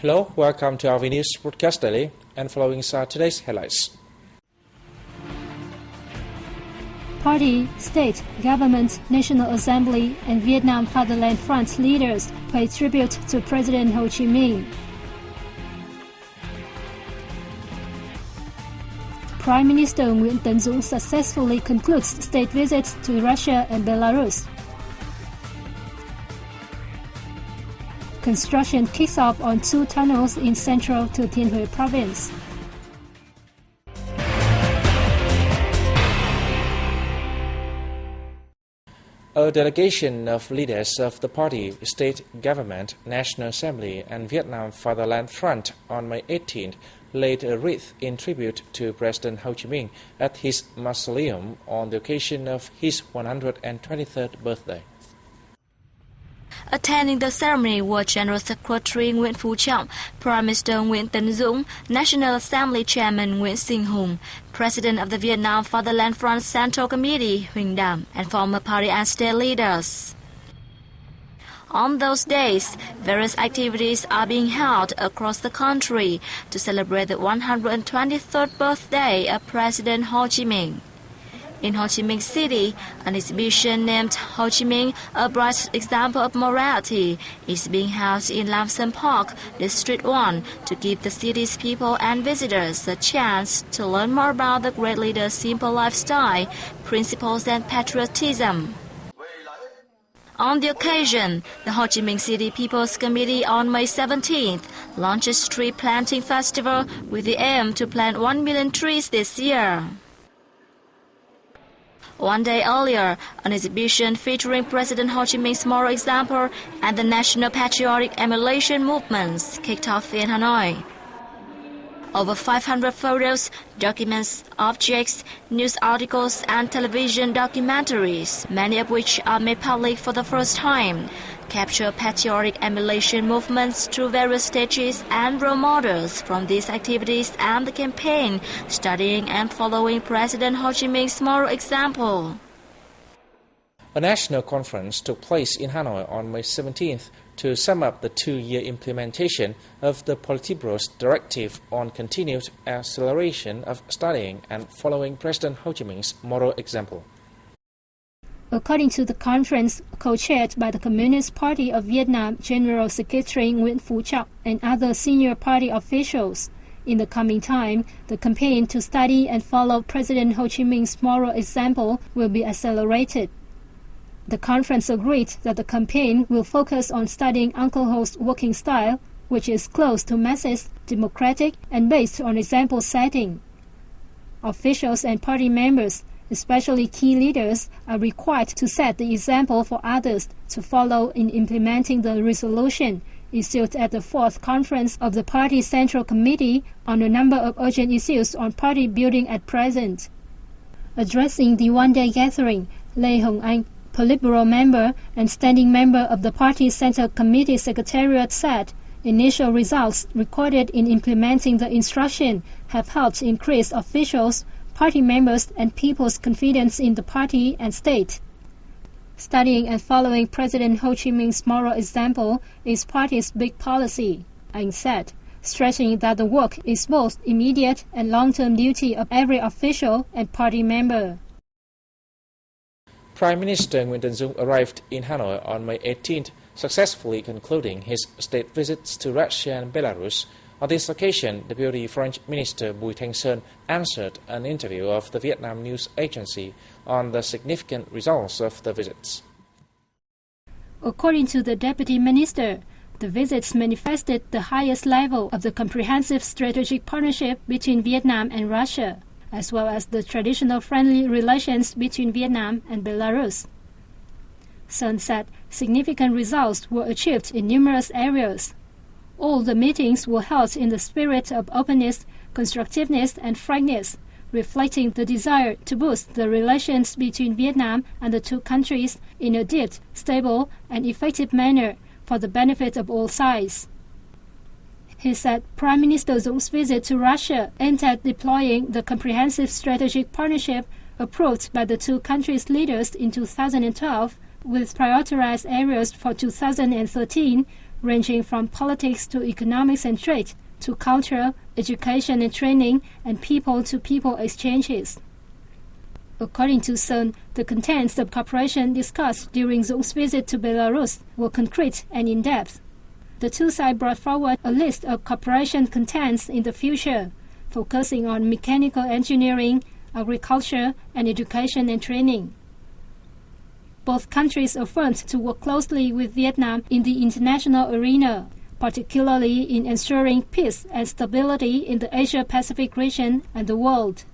Hello, welcome to our VNA News Broadcast Daily, and following are today's headlines. Party, state, government, National Assembly, and Vietnam Fatherland Front leaders pay tribute to President Ho Chi Minh. Prime Minister Nguyễn Tấn Dũng successfully concludes state visits to Russia and Belarus. Construction kicks off on 2 tunnels in central Thừa Thiên Huế province. A delegation of leaders of the party, state government, National Assembly, and Vietnam Fatherland Front on May 18th laid a wreath in tribute to President Ho Chi Minh at his mausoleum on the occasion of his 123rd birthday. Attending the ceremony were General Secretary Nguyễn Phú Trọng, Prime Minister Nguyễn Tấn Dũng, National Assembly Chairman Nguyễn Sinh Hùng, President of the Vietnam Fatherland Front Central Committee Huỳnh Đàm, and former party and state leaders. On those days, various activities are being held across the country to celebrate the 123rd birthday of President Ho Chi Minh. In Ho Chi Minh City, an exhibition named Ho Chi Minh, a bright example of morality, is being held in Lam Sơn Park, District 1, to give the city's people and visitors a chance to learn more about the great leader's simple lifestyle, principles and patriotism. On the occasion, the Ho Chi Minh City People's Committee on May 17th launched a tree planting festival with the aim to plant 1 million trees this year. One day earlier, an exhibition featuring President Ho Chi Minh's moral example and the national patriotic emulation movements kicked off in Hanoi. Over 500 photos, documents, objects, news articles, and television documentaries, many of which are made public for the first time, capture patriotic emulation movements through various stages and role models from these activities and the campaign, studying and following President Ho Chi Minh's moral example. A national conference took place in Hanoi on May 17th to sum up the 2-year implementation of the Politburo's directive on continued acceleration of studying and following President Ho Chi Minh's moral example. According to the conference, co-chaired by the Communist Party of Vietnam General Secretary Nguyễn Phú Trọng and other senior party officials, in the coming time, the campaign to study and follow President Ho Chi Minh's moral example will be accelerated. The conference agreed that the campaign will focus on studying Uncle Ho's working style, which is close to Marxist, democratic, and based on example setting. Officials and party members, especially key leaders, are required to set the example for others to follow in implementing the resolution issued at the 4th Conference of the Party's Central Committee on a number of urgent issues on party building at present. Addressing the one-day gathering, Lê Hồng Anh, Politburo member and standing member of the party's Central Committee Secretariat, said initial results recorded in implementing the instruction have helped increase officials, party members, and people's confidence in the party and state. Studying and following President Ho Chi Minh's moral example is party's big policy, Anh said, stressing that the work is both immediate and long-term duty of every official and party member. Prime Minister Nguyễn Tấn Dũng arrived in Hanoi on May 18th, successfully concluding his state visits to Russia and Belarus. On this occasion, Deputy French Minister Bùi Thanh Sơn answered an interview of the Vietnam News Agency on the significant results of the visits. According to the Deputy Minister, the visits manifested the highest level of the comprehensive strategic partnership between Vietnam and Russia, as well as the traditional friendly relations between Vietnam and Belarus. Sơn said significant results were achieved in numerous areas. All the meetings were held in the spirit of openness, constructiveness, and frankness, reflecting the desire to boost the relations between Vietnam and the 2 countries in a deep, stable, and effective manner for the benefit of all sides. He said Prime Minister Dũng visit to Russia aimed at deploying the comprehensive strategic partnership approved by the 2 countries' leaders in 2012 with prioritized areas for 2013 ranging from politics to economics and trade, to culture, education and training, and people-to-people exchanges. According to Sun, the contents of cooperation discussed during Dung's visit to Belarus were concrete and in-depth. The two sides brought forward a list of cooperation contents in the future, focusing on mechanical engineering, agriculture, and education and training. Both countries affirmed to work closely with Vietnam in the international arena, particularly in ensuring peace and stability in the Asia-Pacific region and the world.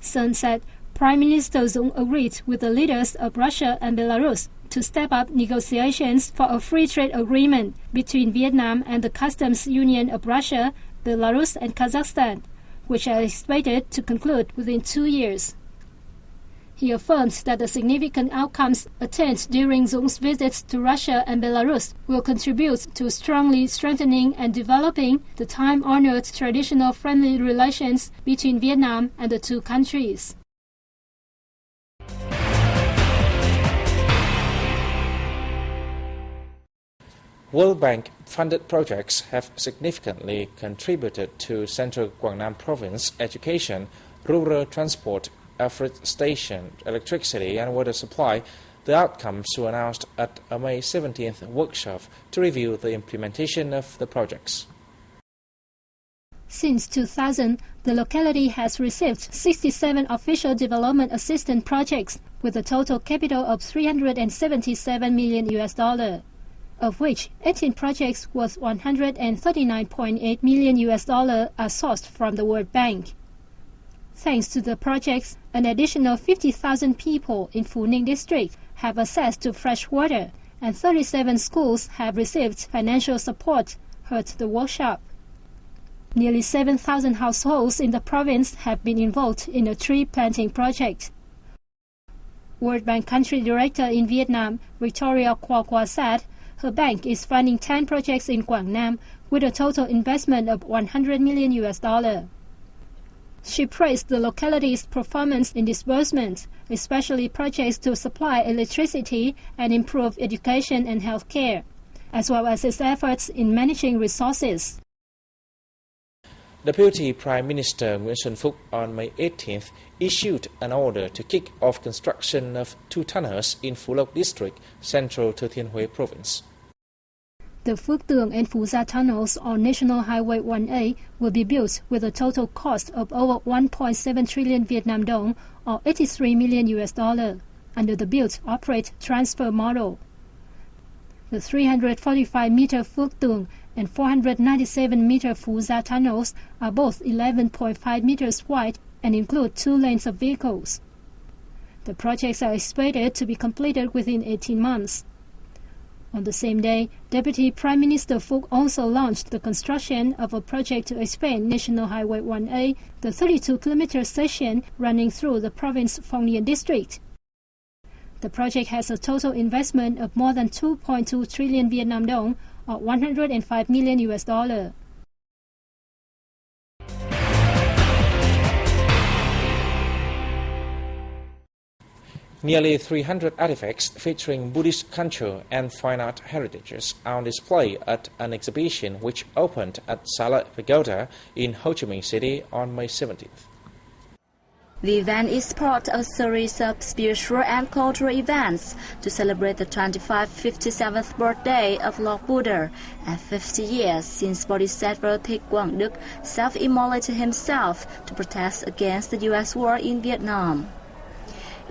Sun said Prime Minister Dung agreed with the leaders of Russia and Belarus to step up negotiations for a free trade agreement between Vietnam and the Customs Union of Russia, Belarus and Kazakhstan, which are expected to conclude within 2 years. He affirmed that the significant outcomes attained during Dung's visits to Russia and Belarus will contribute to strongly strengthening and developing the time-honored traditional friendly relations between Vietnam and the two countries. World Bank-funded projects have significantly contributed to Central Guangdong Province education, rural transport, afforestation, electricity and water supply. The outcomes were announced at a May 17th workshop to review the implementation of the projects. Since 2000, the locality has received 67 official development assistance projects with a total capital of $377 million, of which 18 projects worth $139.8 million are sourced from the World Bank. Thanks to the projects, an additional 50,000 people in Phu Ninh district have access to fresh water, and 37 schools have received financial support, heard the workshop. Nearly 7,000 households in the province have been involved in a tree planting project. World Bank Country Director in Vietnam, Victoria Qua said her bank is funding 10 projects in Quảng Nam with a total investment of $100 million. She praised the locality's performance in disbursement, especially projects to supply electricity and improve education and health care, as well as its efforts in managing resources. Deputy Prime Minister Nguyễn Xuân Phúc on May 18th issued an order to kick off construction of 2 tunnels in Phú Lộc District, central Thừa Thiên Huế Province. The Phuoc Tường and Phu Gia tunnels on National Highway 1A will be built with a total cost of over 1.7 trillion Vietnam dong, or $83 million, under the build, operate, transfer model. The 345-meter Phuoc Tường and 497-meter Phu Gia tunnels are both 11.5 meters wide and include 2 lanes of vehicles. The projects are expected to be completed within 18 months. On the same day, Deputy Prime Minister Phuc also launched the construction of a project to expand National Highway 1A, the 32-kilometer section running through the province Phong Nha district. The project has a total investment of more than 2.2 trillion Vietnam dong, or $105 million. Nearly 300 artifacts featuring Buddhist culture and fine art heritages are on display at an exhibition which opened at Sala Pagoda in Ho Chi Minh City on May 17th. The event is part of a series of spiritual and cultural events to celebrate the 57th birthday of Lord Buddha and 50 years since Bodhisattva Thích Quảng Đức self-immolated himself to protest against the U.S. war in Vietnam.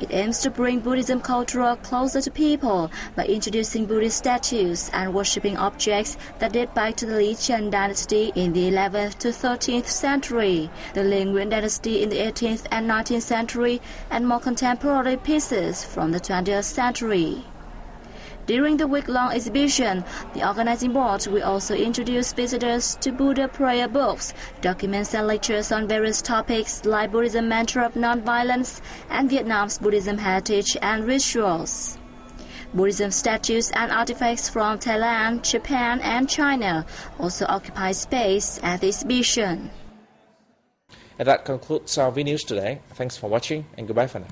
It aims to bring Buddhism culture closer to people by introducing Buddhist statues and worshipping objects that date back to the Lý Trần dynasty in the 11th to 13th century, the Lê Nguyễn dynasty in the 18th and 19th century, and more contemporary pieces from the 20th century. During the week-long exhibition, the organizing board will also introduce visitors to Buddha prayer books, documents and lectures on various topics like Buddhism mantra of non-violence and Vietnam's Buddhism heritage and rituals. Buddhism statues and artifacts from Thailand, Japan and China also occupy space at the exhibition. And that concludes our VNews today. Thanks for watching and goodbye for now.